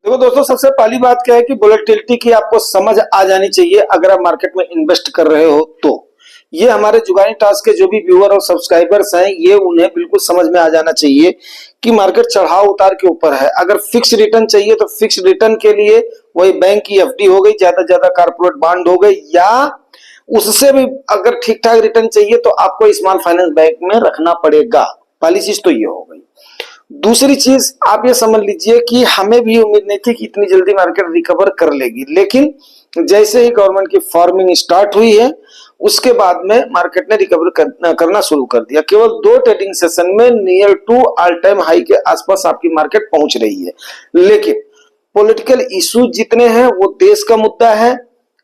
देखो दोस्तों, सबसे पहली बात क्या है कि वोलेटिलिटी की आपको समझ आ जानी चाहिए अगर आप मार्केट में इन्वेस्ट कर रहे हो तो। ये हमारे जुगानी टास्क के जो भी व्यूअर और सब्सक्राइबर्स हैं, ये उन्हें बिल्कुल समझ में आ जाना चाहिए कि मार्केट चढ़ाव उतार के ऊपर है। अगर फिक्स रिटर्न चाहिए तो फिक्स रिटर्न के लिए वही बैंक की एफडी हो गई, ज्यादा से ज्यादा कारपोरेट बॉन्ड हो गई, या उससे भी अगर ठीक ठाक रिटर्न चाहिए तो आपको स्मॉल फाइनेंस बैंक में रखना पड़ेगा। पहली चीज तो ये हो गई। दूसरी चीज आप ये समझ लीजिए कि हमें भी उम्मीद नहीं थी कि इतनी जल्दी मार्केट रिकवर कर लेगी, लेकिन जैसे ही गवर्नमेंट की फार्मिंग स्टार्ट हुई है उसके बाद में मार्केट ने रिकवर करना शुरू कर दिया। केवल 2 ट्रेडिंग सेशन में near to all time high के आसपास आपकी मार्केट पहुंच रही है। लेकिन पॉलिटिकल इशू जितने हैं वो देश का मुद्दा है,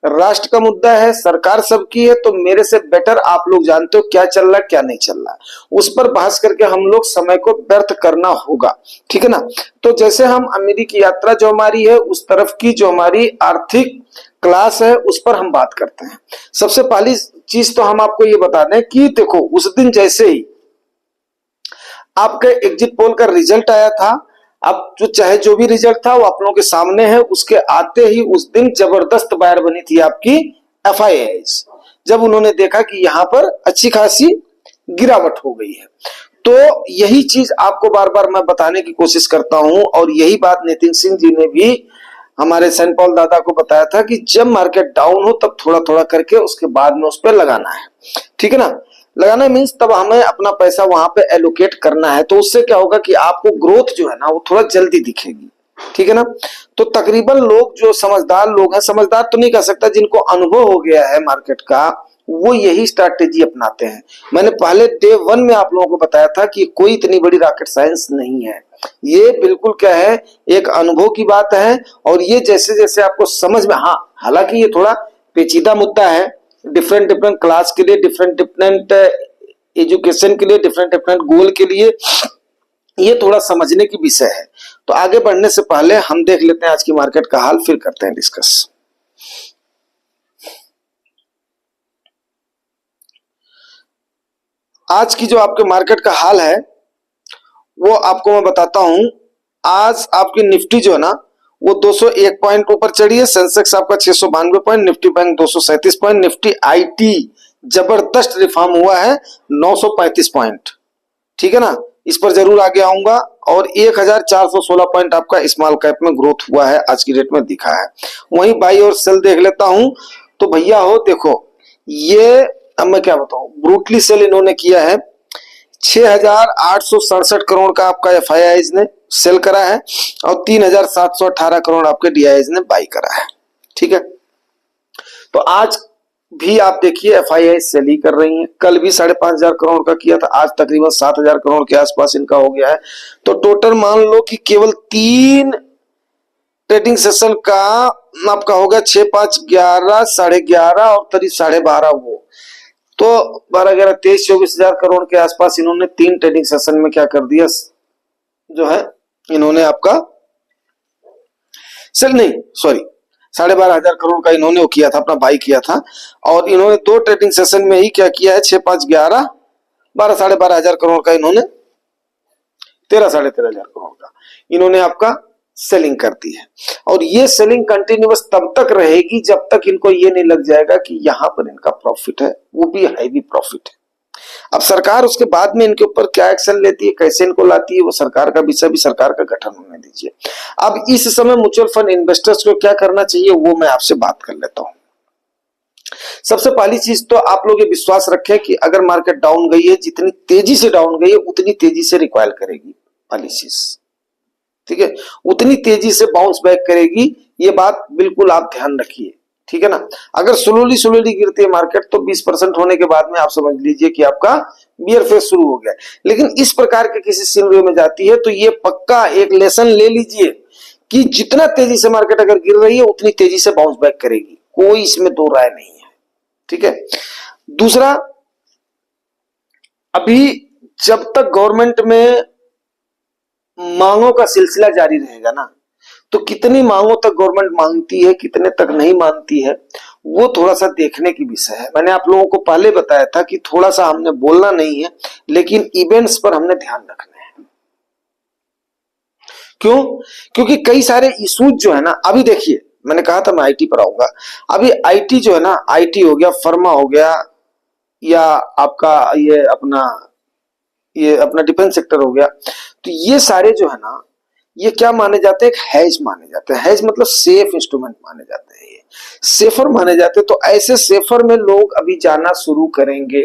राष्ट्र का मुद्दा है, सरकार सबकी है, तो मेरे से बेटर आप लोग जानते हो क्या चल रहा है क्या नहीं चल रहा है। उस पर बहस करके हम लोग समय को व्यर्थ करना होगा, ठीक है ना। तो जैसे हम अमेरिकी यात्रा जो हमारी है उस तरफ की जो हमारी आर्थिक क्लास है उस पर हम बात करते हैं। सबसे पहली चीज तो हम आपको ये बता दें कि देखो, उस दिन जैसे ही आपके एग्जिट पोल का रिजल्ट आया था, अब चाहे जो भी रिजल्ट था वो आप लोगों के सामने है, उसके आते ही उस दिन जबरदस्त बायर बनी थी आपकी एफआईआईज। जब उन्होंने देखा कि यहां पर अच्छी खासी गिरावट हो गई है, तो यही चीज आपको बार बार मैं बताने की कोशिश करता हूं, और यही बात नितिन सिंह जी ने भी हमारे सेंट पॉल दादा को बताया था कि जब मार्केट डाउन हो तब थोड़ा थोड़ा करके उसके बाद में उस पर लगाना है, ठीक है ना। लगाना मीन्स तब हमें अपना पैसा वहां पे एलोकेट करना है, तो उससे क्या होगा कि आपको ग्रोथ जो है ना वो थोड़ा जल्दी दिखेगी, ठीक है ना। तो तकरीबन लोग जो समझदार लोग हैं, समझदार तो नहीं कह सकता, जिनको अनुभव हो गया है मार्केट का, वो यही स्ट्रैटेजी अपनाते हैं। मैंने पहले डे 1 में आप लोगों को बताया था कि कोई इतनी बड़ी रॉकेट साइंस नहीं है, ये बिल्कुल क्या है, एक अनुभव की बात है। और ये जैसे जैसे आपको समझ में, हाँ हालांकि ये थोड़ा पेचीदा मुद्दा है, डिफरेंट डिफरेंट क्लास के लिए, डिफरेंट डिफरेंट एजुकेशन के लिए, डिफरेंट डिफरेंट गोल के लिए ये थोड़ा समझने की विषय है। तो आगे बढ़ने से पहले हम देख लेते हैं आज की मार्केट का हाल, फिर करते हैं डिस्कस। आज की जो आपके मार्केट का हाल है वो आपको मैं बताता हूं। आज आपकी निफ्टी जो है ना वो 201 पॉइंट ऊपर चढ़ी है, सेंसेक्स आपका 692 point, Nifty bank 237 point, Nifty IT जबरदस्त रिफॉर्म हुआ है 935 पॉइंट, ठीक है ना, इस पर जरूर आगे आऊंगा। और 1416 पॉइंट आपका स्मॉल कैप में ग्रोथ हुआ है आज की डेट में दिखा है। वहीं बाई और सेल देख लेता हूं तो भैया हो देखो, ये अब मैं क्या बताऊं, ब्रूटली सेल इन्होंने किया है। 6,867 करोड़ का आपका एफआईआईज ने सेल करा है और 3,718 करोड़ आपके डीआईज ने बाई करा है, ठीक है। तो आज भी आप देखिए एफआईआई सेल ही कर रही हैं। कल भी 5,500 करोड़ का किया था, आज तकरीबन 7,000 करोड़ के आसपास इनका हो गया है। तो टोटल मान लो कि केवल 3 ट्रेडिंग सेशन का आपका होगा 6, 5, 11, 11.5 और करीब 12.5 वो, तो 12, 11, 23, 24,000 करोड़ के आसपास इन्होंने 3 ट्रेडिंग सेशन में क्या कर दिया जो है, इन्होंने आपका सेल नहीं, सॉरी 12,500 करोड़ का इन्होंने वो किया था, अपना बाई किया था। और इन्होंने 2 ट्रेडिंग सेशन में ही क्या किया है, 6, 5, 11, 12, 12,500 करोड़ का इन्होंने 13, 13,500 करोड़ का इन्होंने आपका सेलिंग कर दी है। और ये सेलिंग कंटिन्यूअस तब तक रहेगी जब तक इनको ये नहीं लग जाएगा कि यहां पर इनका प्रॉफिट है, वो भी हैवी प्रॉफिट है। अब सरकार उसके बाद में इनके ऊपर क्या एक्शन लेती है, कैसे इनको लाती है, वो सरकार का विषय भी, सरकार का गठन होने दीजिए। अब इस समय म्यूचुअल फंड इन्वेस्टर्स को क्या करना चाहिए वो मैं आपसे बात कर लेता हूं। सबसे पहली चीज तो आप लोग ये विश्वास रखें कि अगर मार्केट डाउन गई है, जितनी तेजी से डाउन गई है उतनी तेजी से रिकॉइल करेगी, पहली चीज, ठीक है, उतनी तेजी से बाउंस बैक करेगी, ये बात बिल्कुल आप ध्यान रखिए, ठीक है ना। अगर स्लोली स्लोली गिरती है मार्केट तो 20% होने के बाद में आप समझ लीजिए कि आपका बियर फेस शुरू हो गया। लेकिन इस प्रकार के किसी सिनेरियो में जाती है तो ये पक्का एक लेसन ले लीजिए कि जितना तेजी से मार्केट अगर गिर रही है उतनी तेजी से बाउंस बैक करेगी, कोई इसमें दो राय नहीं है, ठीक है। दूसरा, अभी जब तक गवर्नमेंट में मांगों का सिलसिला जारी रहेगा ना, तो कितनी मांगों तक गवर्नमेंट मांगती है, कितने तक नहीं मांगती है, वो थोड़ा सा देखने की विषय है। मैंने आप लोगों को पहले बताया था कि थोड़ा सा हमने बोलना नहीं है, लेकिन इवेंट्स पर हमने ध्यान रखना है, क्यों? क्योंकि कई सारे इश्यूज जो है ना, अभी देखिए मैंने कहा था मैं आईटी पर आऊंगा। अभी आईटी जो है ना, आईटी हो गया, फर्मा हो गया, या आपका ये अपना डिफेंस सेक्टर हो गया, तो ये सारे जो है ना, ये क्या माने जाते हैं? एक हैज माने जाते हैं। हैज मतलब सेफ इंस्ट्रूमेंट माने जाते हैं, ये सेफर माने जाते हैं। तो ऐसे सेफर में लोग अभी जाना शुरू करेंगे।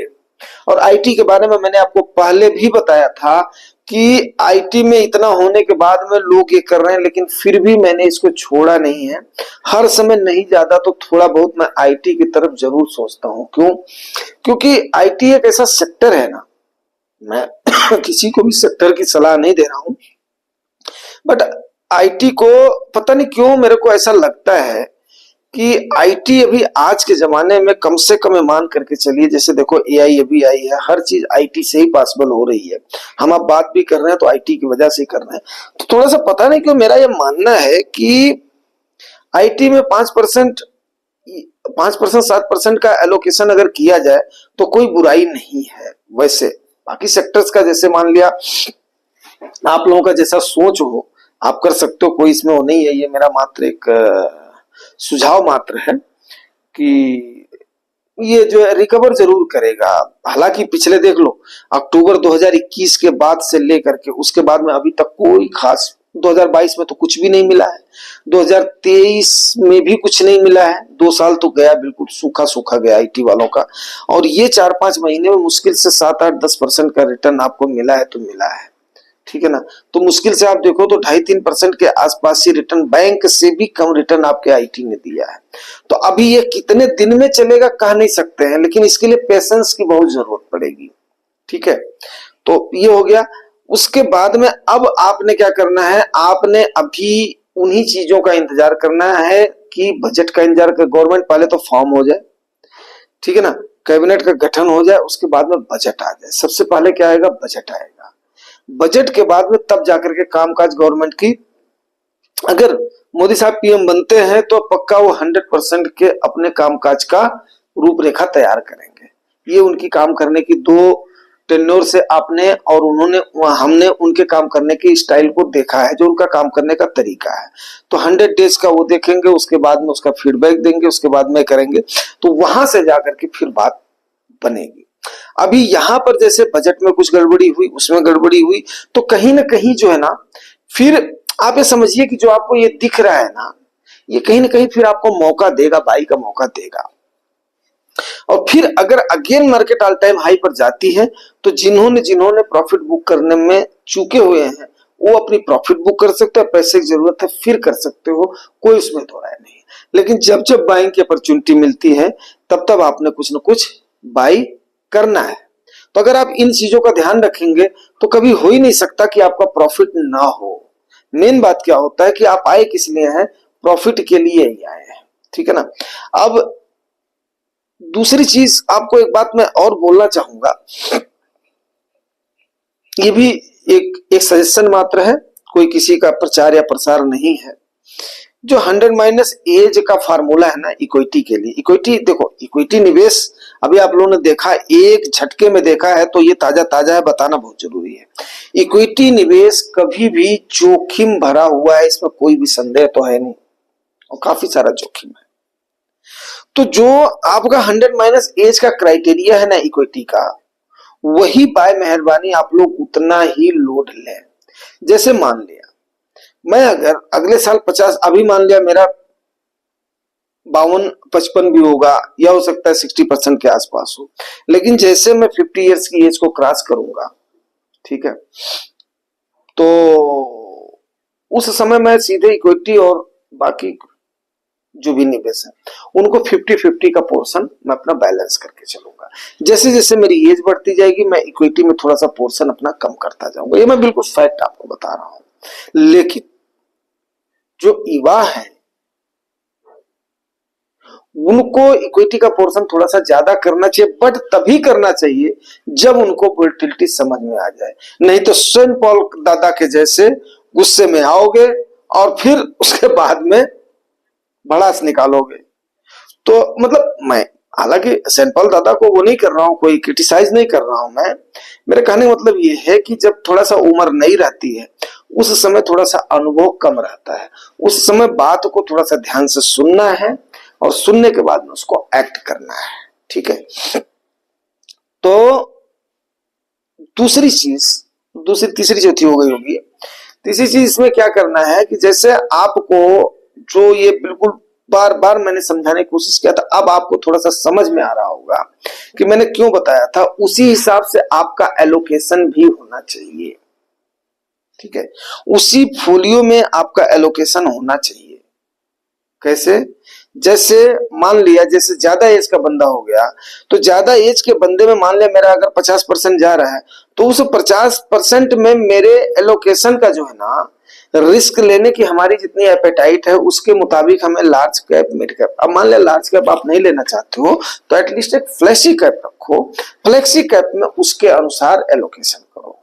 और आईटी के बारे में मैंने आपको पहले भी बताया था कि आईटी में इतना होने के बाद में लोग ये कर रहे हैं, लेकिन फिर भी मैंने इसको छोड़ा नहीं है। हर समय नहीं, ज्यादा तो थोड़ा बहुत मैं आईटी की तरफ जरूर सोचता हूं। क्यों? क्योंकि आईटी एक ऐसा सेक्टर है ना, मैं किसी को भी सेक्टर की सलाह नहीं दे रहा हूं, बट आईटी को पता नहीं क्यों मेरे को ऐसा लगता है कि आईटी अभी आज के जमाने में कम से कम मान करके चलिए, जैसे देखो एआई अभी आई है, हर चीज आईटी से ही पॉसिबल हो रही है। हम आप बात भी कर रहे हैं तो आईटी की वजह से ही कर रहे हैं। तो थोड़ा सा पता नहीं क्यों मेरा यह मानना है कि आईटी में 5% 7% का एलोकेशन अगर किया जाए तो कोई बुराई नहीं है। वैसे बाकी सेक्टर्स का जैसे मान लिया आप लोगों का जैसा सोच हो आप कर सकते हो, कोई इसमें वो नहीं है। ये मेरा मात्र एक सुझाव मात्र है कि ये जो है रिकवर जरूर करेगा। हालांकि पिछले देख लो, अक्टूबर 2021 के बाद से लेकर के उसके बाद में अभी तक कोई खास, 2022 में तो कुछ भी नहीं मिला है, 2023 में भी कुछ नहीं मिला है। 2 साल तो गया, बिल्कुल सूखा सूखा गया आईटी वालों का। और ये 4-5 महीने में मुश्किल से 7-8-10% का रिटर्न आपको मिला है तो मिला है, ठीक है ना। तो मुश्किल से आप देखो तो 2.5-3% के आसपास ही रिटर्न, बैंक से भी कम रिटर्न आपके आईटी ने दिया है। तो अभी ये कितने दिन में चलेगा कह नहीं सकते हैं, लेकिन इसके लिए पेशेंस की बहुत जरूरत पड़ेगी, ठीक है। तो ये हो गया। उसके बाद में अब आपने क्या करना है, आपने अभी उन्हीं चीजों का इंतजार करना है कि बजट का इंतजार कर। गवर्नमेंट पहले तो फॉर्म हो जाए, ठीक है ना, कैबिनेट का गठन हो जाए, उसके बाद में बजट आ जाए। सबसे पहले क्या आएगा? बजट आएगा। बजट के बाद में तब जाकर के कामकाज गवर्नमेंट की, अगर मोदी साहब पीएम बनते हैं तो पक्का वो 100% के अपने कामकाज का रूपरेखा तैयार करेंगे। ये उनकी काम करने की 2 टेन्योर से आपने और उन्होंने, हमने उनके काम करने की स्टाइल को देखा है, जो उनका काम करने का तरीका है। तो 100 डेज का वो देखेंगे, उसके बाद में उसका फीडबैक देंगे, उसके बाद में करेंगे। तो वहां से जाकर के फिर बात बनेगी। अभी यहां पर जैसे बजट में कुछ गड़बड़ी हुई, उसमें गड़बड़ी हुई, तो कहीं ना कहीं जो है ना, फिर आप ये समझिए कि जो आपको ये दिख रहा है ना, ये कहीं ना कहीं फिर आपको मौका देगा, बाई का मौका देगा। और फिर अगर again market all time high पर जाती है तो जिन्होंने प्रॉफिट बुक करने में चूके हुए हैं वो अपनी प्रॉफिट बुक कर सकते हैं। पैसे की जरूरत है फिर कर सकते हो, कोई उसमें दो राय नहीं। लेकिन जब जब बाइंग की अपॉर्चुनिटी मिलती है तब तब आपने कुछ न कुछ बाई करना है। तो अगर आप इन चीजों का ध्यान रखेंगे तो कभी हो ही नहीं सकता कि आपका प्रॉफिट ना हो। मेन बात क्या होता है कि आप आए किस लिए हैं? प्रॉफिट के लिए ही आए हैं, ठीक है ना। अब दूसरी चीज आपको एक बात मैं और बोलना चाहूंगा, ये भी एक सजेशन मात्र है, कोई किसी का प्रचार या प्रसार नहीं है। जो 100 माइनस एज का फार्मूला है ना इक्विटी के लिए, इक्विटी देखो, इक्विटी निवेश अभी आप लोगों ने देखा, एक झटके में देखा है, तो ये ताजा ताजा है, बताना बहुत जरूरी है। इक्विटी निवेश कभी भी जोखिम भरा हुआ है, इसमें कोई भी संदेह तो है नहीं, और काफी सारा जोखिम है। तो जो आपका 100 माइनस एज का क्राइटेरिया है ना इक्विटी का, वही बाय मेहरबानी आप लोग उतना ही लोड लें। जैसे मान लिया मैं अगर अगले साल 50, अभी मान लिया मेरा 52-55 भी होगा, या हो सकता है 60% के आसपास हो, लेकिन जैसे मैं 50 इयर्स की एज को क्रॉस करूंगा, ठीक है, तो उस समय मैं सीधे इक्विटी और बाकी जो भी निवेश है उनको 50-50 का पोर्शन मैं अपना बैलेंस करके चलूंगा। जैसे जैसे मेरी एज बढ़ती जाएगी मैं इक्विटी में थोड़ा सा पोर्शन अपना कम करता जाऊंगा, ये मैं बिल्कुल फैक्ट आपको बता रहा हूं। लेकिन जो युवा है उनको इक्विटी का पोर्शन थोड़ा सा ज्यादा करना चाहिए, बट तभी करना चाहिए जब उनको वोलेटिलिटी समझ में आ जाए। नहीं तो सेंट पॉल दादा के जैसे गुस्से में आओगे और फिर उसके बाद में भड़ास निकालोगे। तो मतलब मैं हालांकि सेंट पॉल दादा को वो नहीं कर रहा हूं, कोई क्रिटिसाइज नहीं कर रहा हूं मैं, मेरे कहने का मतलब ये है कि जब थोड़ा सा उम्र नहीं रहती है उस समय थोड़ा सा अनुभव कम रहता है। उस समय बात को थोड़ा सा ध्यान से सुनना है और सुनने के बाद में उसको एक्ट करना है। ठीक है, तो दूसरी तीसरी चौथी हो गई होगी। तीसरी चीज इसमें क्या करना है कि जैसे आपको जो ये बिल्कुल बार बार मैंने समझाने की कोशिश किया था, अब आपको थोड़ा सा समझ में आ रहा होगा कि मैंने क्यों बताया था। उसी हिसाब से आपका एलोकेशन भी होना चाहिए। ठीक है, उसी फोलियो में आपका एलोकेशन होना चाहिए। कैसे? जैसे मान लिया जैसे ज्यादा एज का बंदा हो गया, तो ज्यादा एज के बंदे में मान लिया मेरा अगर 50% जा रहा है, तो उस 50% में मेरे एलोकेशन का जो है ना, रिस्क लेने की हमारी जितनी एपेटाइट है उसके मुताबिक हमें लार्ज कैप मिड कैप, अब मान लिया लार्ज कैप आप नहीं लेना चाहते हो तो एटलीस्ट एक फ्लैक्सी कैप रखो, फ्लैक्सी कैप में उसके अनुसार एलोकेशन करो।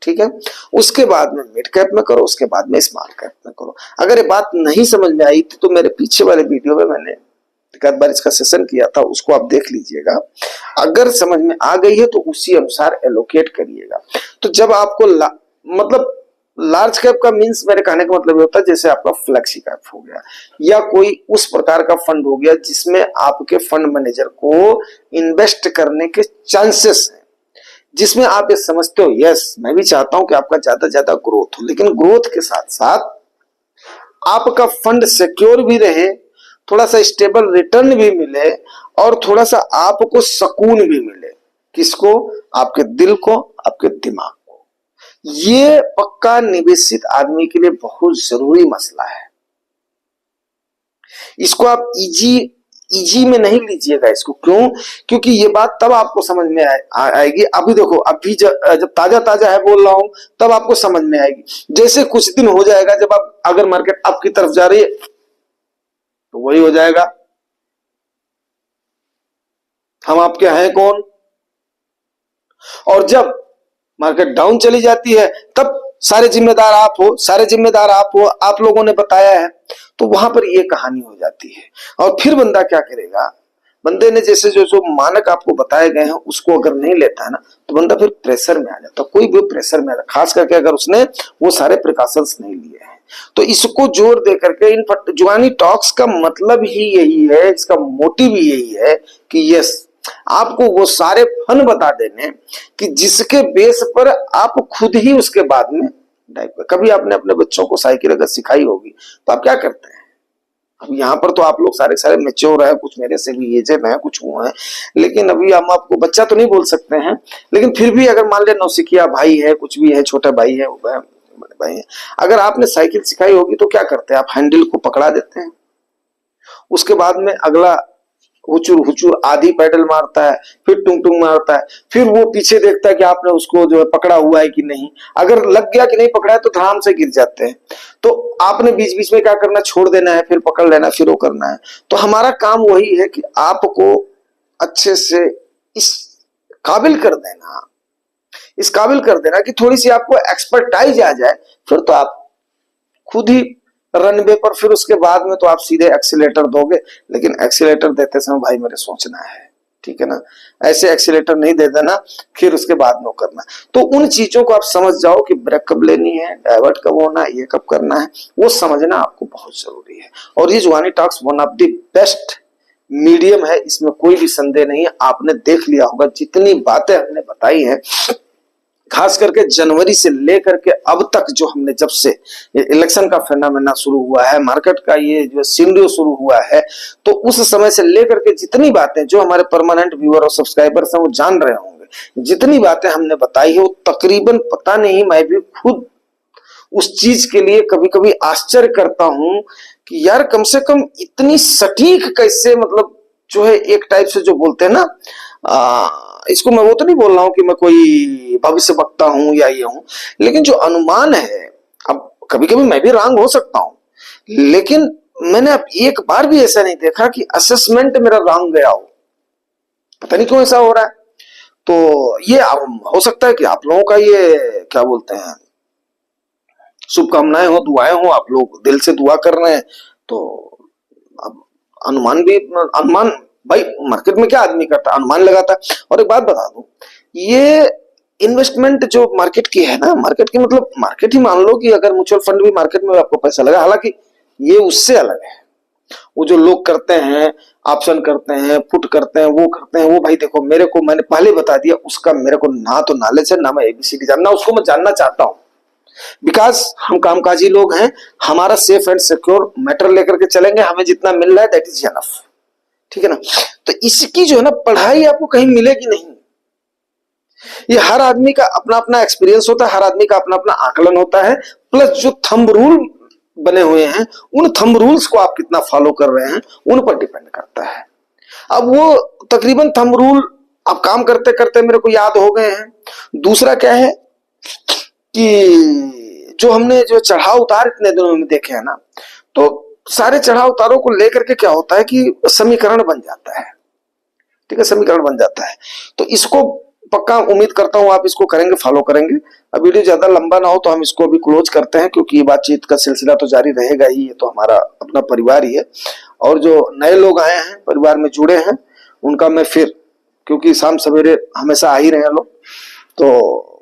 ठीक है, उसके बाद में मिड कैप में करो, उसके बाद में स्मॉल कैप में करो। अगर ये बात नहीं समझ में आई थी तो मेरे पीछे वाले वीडियो में मैंने एक बार इसका सेशन किया था, उसको आप देख लीजिएगा। अगर समझ में आ गई है तो उसी अनुसार एलोकेट करिएगा। तो जब आपको मतलब लार्ज कैप का मींस मेरे कहने का मतलब होता है जैसे आपका फ्लैक्सी कैप हो गया या कोई उस प्रकार का फंड हो गया जिसमें आपके फंड मैनेजर को इन्वेस्ट करने के चांसेस हैं, जिसमें आप ये समझते हो यस मैं भी चाहता हूं कि आपका ज्यादा से ज्यादा ग्रोथ हो, लेकिन ग्रोथ के साथ साथ आपका फंड सिक्योर भी रहे, थोड़ा सा स्टेबल रिटर्न भी मिले और थोड़ा सा आपको सुकून भी मिले। किसको? आपके दिल को, आपके दिमाग को। ये पक्का निवेशित आदमी के लिए बहुत जरूरी मसला है। इसको आप इजी में नहीं लीजिएगा इसको। क्यों? क्योंकि ये बात तब आपको समझ में आएगी। अभी देखो, अभी जब ताजा ताजा है बोल रहा हूं तब आपको समझ में आएगी। जैसे कुछ दिन हो जाएगा जब आप अगर मार्केट आपकी तरफ जा रही है तो वही हो जाएगा, हम आपके हैं कौन। और जब मार्केट डाउन चली जाती है तब सारे जिम्मेदार आप हो, सारे जिम्मेदार आप हो, आप लोगों ने बताया है। तो वहां पर ये कहानी हो जाती है। और फिर बंदा क्या करेगा? बंदे ने जैसे जो जो मानक आपको बताए गए हैं उसको अगर नहीं लेता है ना तो बंदा फिर प्रेशर में आ जाता है। कोई भी प्रेशर में आ जाता, खास करके अगर उसने वो सारे प्रिकॉशंस नहीं लिए हैं। तो इसको जोर दे करके इन जुगानी टॉक्स का मतलब ही यही है, इसका मोटिव ही यही है कि यस आपको वो सारे फन बता देने कि जिसके बेस पर आप खुद ही उसके बाद में कभी आपने अपने बच्चों को साइकिल अगर सिखाई होगी तो आप क्या करते हैं? अब यहाँ पर तो आप लोग सारे सारे मेच्योर है, कुछ मेरे से भी एजेड है, कुछ हुए हैं, लेकिन अभी हम आपको बच्चा तो नहीं बोल सकते हैं, लेकिन फिर भी अगर मान ले नौसिखिया भाई है, कुछ भी है, छोटा भाई है, बड़े भाई है, अगर आपने साइकिल सिखाई होगी तो क्या करते हैं? आप हैंडल को पकड़ा देते हैं, उसके बाद में अगला हुचुर हुचुर आधी पैडल मारता है, फिर टुंग टुंग मारता है, फिर वो पीछे देखता है कि आपने उसको जो है पकड़ा हुआ है कि नहीं। अगर लग गया कि नहीं पकड़ा है तो धड़ाम से गिर जाते हैं। तो आपने बीच बीच में क्या करना, छोड़ देना है, फिर पकड़ लेना, फिर वो करना है। तो हमारा काम वही है कि आपको अच्छे से इस काबिल कर देना, इस काबिल कर देना कि थोड़ी सी आपको एक्सपर्टाइज आ जाए, फिर तो आप खुद ही रनवे पर, फिर उसके बाद में तो आप सीधे एक्सीलेटर दोगे। लेकिन एक्सीलेटर देते समय भाई मेरे सोचना है, ठीक है ना, ऐसे एक्सीलेटर नहीं दे देना फिर उसके बाद में करना। तो उन चीजों को आप समझ जाओ कि ब्रेक कब लेनी है, डाइवर्ट कब होना है, ये कब करना है, वो समझना आपको बहुत जरूरी है। और ये Jugani talks one of the best medium है, इसमें कोई भी संदेह नहीं है। आपने देख लिया होगा जितनी बातें हमने बताई हैं, खास करके जनवरी से लेकर के अब तक जो हमने, जब से इलेक्शन का फेनोमेना शुरू हुआ है, मार्केट का ये जो सिनेरियो शुरू हुआ है, तो उस समय से लेकर के जितनी बातें जो हमारे परमानेंट व्यूअर और सब्सक्राइबर्स हैं वो जान रहे होंगे, जितनी बातें हमने बताई है वो तकरीबन, पता नहीं, मैं भी खुद उस चीज के लिए कभी कभी आश्चर्य करता हूं कि यार कम से कम इतनी सटीक कैसे, मतलब जो है एक टाइप से जो बोलते हैं ना, इसको मैं वो तो नहीं बोल रहा हूं कि मैं कोई भविष्य वक्ता हूं या ये हूं, लेकिन जो अनुमान है, अब कभी कभी मैं भी रॉन्ग हो सकता हूं, लेकिन मैंने अब एक बार भी ऐसा नहीं देखा कि असेसमेंट मेरा रॉन्ग गया हो। पता नहीं क्यों ऐसा हो रहा है। तो ये हो सकता है कि आप लोगों का ये क्या बोलते हैं, शुभकामनाएं हो, दुआएं हो, आप लोग दिल से दुआ कर रहे हैं, तो अब अनुमान भाई मार्केट में क्या आदमी करता है, अनुमान लगाता है। और एक बात बता दूं, ये इन्वेस्टमेंट जो मार्केट की है ना, मार्केट की मतलब मार्केट ही मान लो कि अगर म्यूचुअल फंड भी मार्केट में आपको पैसा लगा, हालांकि ये उससे अलग है। वो जो लोग करते हैं, ऑप्शन करते हैं, पुट करते हैं, वो करते हैं, वो भाई देखो मेरे को, मैंने पहले बता दिया, उसका मेरे को ना तो नॉलेज है, ना मैं एबीसीडी जानना, उसको मैं जानना चाहता हूं बिकॉज हम कामकाजी लोग हैं। हमारा सेफ एंड सिक्योर मैटर लेकर के चलेंगे, हमें जितना मिल रहा है दैट इज एनफ, ठीक है ना। तो इसकी जो है ना पढ़ाई आपको कहीं मिलेगी नहीं। ये हर आदमी का अपना अपना एक्सपीरियंस होता है, हर आदमी का अपना अपना आकलन होता है, प्लस जो थंब रूल बने हुए हैं उन थंब रूल्स को आप कितना फॉलो कर रहे हैं उन पर डिपेंड करता है। अब वो तकरीबन थंब रूल आप काम करते करते मेरे को याद हो गए हैं। दूसरा क्या है कि जो हमने जो चढ़ाव उतार इतने दिनों में देखे हैं ना, तो सारे चढ़ाव उतारों को लेकर के क्या होता है कि समीकरण बन जाता है, ठीक है, समीकरण बन जाता है। तो इसको पक्का उम्मीद करता हूं आप इसको करेंगे, फॉलो करेंगे। अब वीडियो ज्यादा लंबा ना हो तो हम इसको अभी क्लोज करते हैं, क्योंकि ये बातचीत का सिलसिला तो जारी रहेगा ही, ये तो हमारा अपना परिवार ही है। और जो नए लोग आए हैं परिवार में जुड़े हैं उनका मैं फिर, क्योंकि शाम सवेरे हमेशा आ ही रहे हैं लोग, तो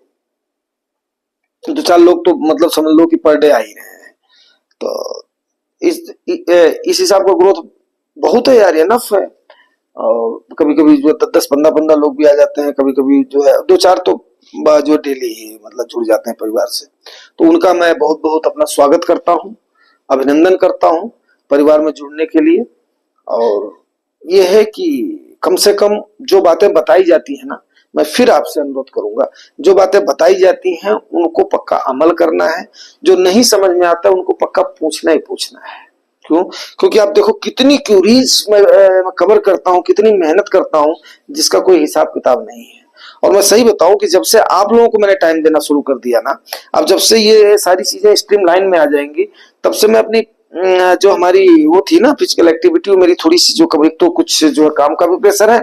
2-4 लोग तो मतलब समझ लो कि पर डे आ ही रहे हैं। तो इस हिसाब का ग्रोथ बहुत है यार, एनफ है। और कभी कभी जो 10-15 लोग भी आ जाते हैं, कभी कभी जो है 2-4 तो जो डेली ही मतलब जुड़ जाते हैं परिवार से, तो उनका मैं बहुत बहुत अपना स्वागत करता हूँ, अभिनंदन करता हूँ परिवार में जुड़ने के लिए। और ये है कि कम से कम जो बातें बताई जाती है ना, मैं फिर आपसे अनुरोध करूंगा, जो बातें बताई जाती हैं उनको पक्का अमल करना है, जो नहीं समझ में आता उनको पक्का पूछना ही पूछना है। क्यों? क्योंकि आप देखो कितनी क्यूरीज मैं कवर करता हूँ, कितनी मेहनत करता हूँ जिसका कोई हिसाब किताब नहीं है। और मैं सही बताऊं कि जब से आप लोगों को मैंने टाइम देना शुरू कर दिया ना, अब जब से ये सारी चीजें स्ट्रीम लाइन में आ जाएंगी, तब से मैं अपनी जो हमारी वो थी ना फिजिकल एक्टिविटी, मेरी थोड़ी सी जो कभी तो कुछ जो है काम का भी प्रेशर है,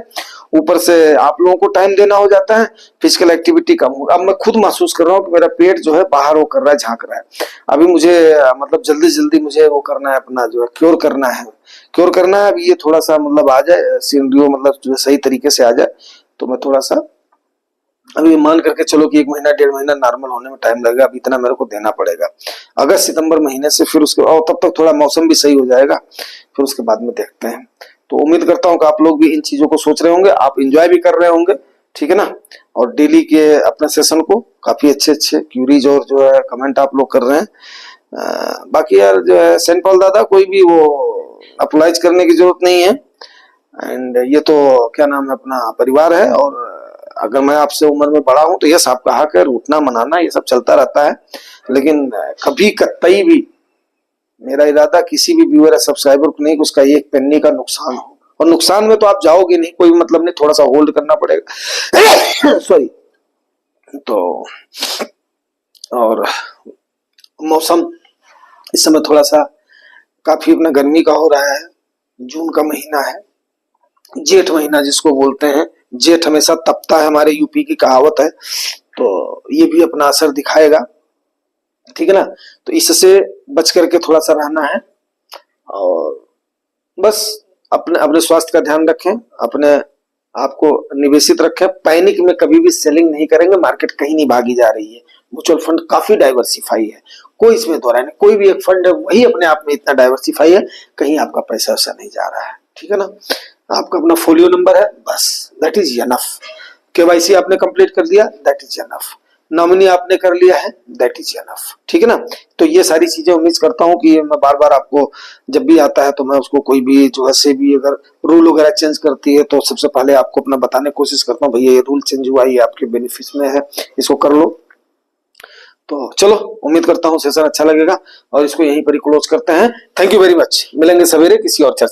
ऊपर से आप लोगों को टाइम देना हो जाता है, फिजिकल एक्टिविटी कम हो। अब मैं खुद महसूस कर रहा हूँ कि मेरा पेट जो है बाहर वो कर रहा है, झांक रहा है। अभी मुझे मतलब जल्दी जल्दी मुझे वो करना है, अपना जो है क्योर करना है, क्योर करना है। अभी ये थोड़ा सा मतलब आ जाए सीनरियो, मतलब जो सही तरीके से आ जाए, तो मैं थोड़ा सा अभी मान करके चलो कि 1 महीना 1.5 महीना नॉर्मल होने में टाइम लगेगा, अभी इतना मेरे को देना पड़ेगा। अगस्त सितंबर महीने से फिर उसके, और तब तक थोड़ा मौसम भी सही हो जाएगा, फिर उसके बाद में देखते हैं। तो उम्मीद करता हूँ कि आप लोग भी इन चीजों को सोच रहे होंगे, आप एंजॉय भी कर रहे होंगे, ठीक है ना। और डेली के अपने सेशन को काफी अच्छे अच्छे क्यूरीज और जो है कमेंट आप लोग कर रहे हैं। बाकी यार जो है सेंट पॉल दादा, कोई भी वो अप्लाइज करने की जरूरत नहीं है। एंड ये तो क्या नाम है, अपना परिवार है। और अगर मैं आपसे उम्र में बड़ा हूं तो यस आपका हक है, रूठना मनाना ये सब चलता रहता है, लेकिन कभी कतई भी मेरा इरादा किसी भी व्यूअर या सब्सक्राइबर को नहीं कि उसका एक पेन्नी का नुकसान हो। और नुकसान में तो आप जाओगे नहीं, कोई मतलब नहीं, थोड़ा सा होल्ड करना पड़ेगा सॉरी। तो और मौसम इस समय थोड़ा सा काफी अपना गर्मी का हो रहा है, जून का महीना है, जेठ महीना जिसको बोलते हैं, जेठ हमेशा तपता है, हमारे यूपी की कहावत है, तो ये भी अपना असर दिखाएगा, ठीक है ना। तो इससे बच करके थोड़ा सा रहना है, और बस अपने अपने स्वास्थ्य का ध्यान रखें, अपने आपको निवेशित रखें, पैनिक में कभी भी सेलिंग नहीं करेंगे, मार्केट कहीं नहीं भागी जा रही है, म्यूचुअल फंड काफी डाइवर्सिफाई है, कोई इसमें दो राय नहीं, कोई भी एक फंड है वही अपने आप में इतना डाइवर्सिफाई है, कहीं आपका पैसा वैसा नहीं जा रहा है, ठीक है ना। आपका अपना फोलियो नंबर है, बस दैट इज एनफ। केवाईसी आपने कंप्लीट कर दिया, दैट इज एनफ। नॉमिनी आपने कर लिया है, दैट इज एनफ, ठीक है ना। तो ये सारी चीजें उम्मीद करता हूँ कि मैं बार बार आपको जब भी आता है तो मैं उसको कोई भी जो है से भी अगर रूल वगैरह चेंज करती है तो सबसे पहले आपको अपना बताने की कोशिश करता हूँ, भैया ये रूल चेंज हुआ, ये आपके बेनिफिट में है, इसको कर लो। तो चलो उम्मीद करता हूँ सेशन अच्छा लगेगा, और इसको यहीं पर ही क्लोज करते हैं। थैंक यू वेरी मच, मिलेंगे सवेरे किसी और चर्चा।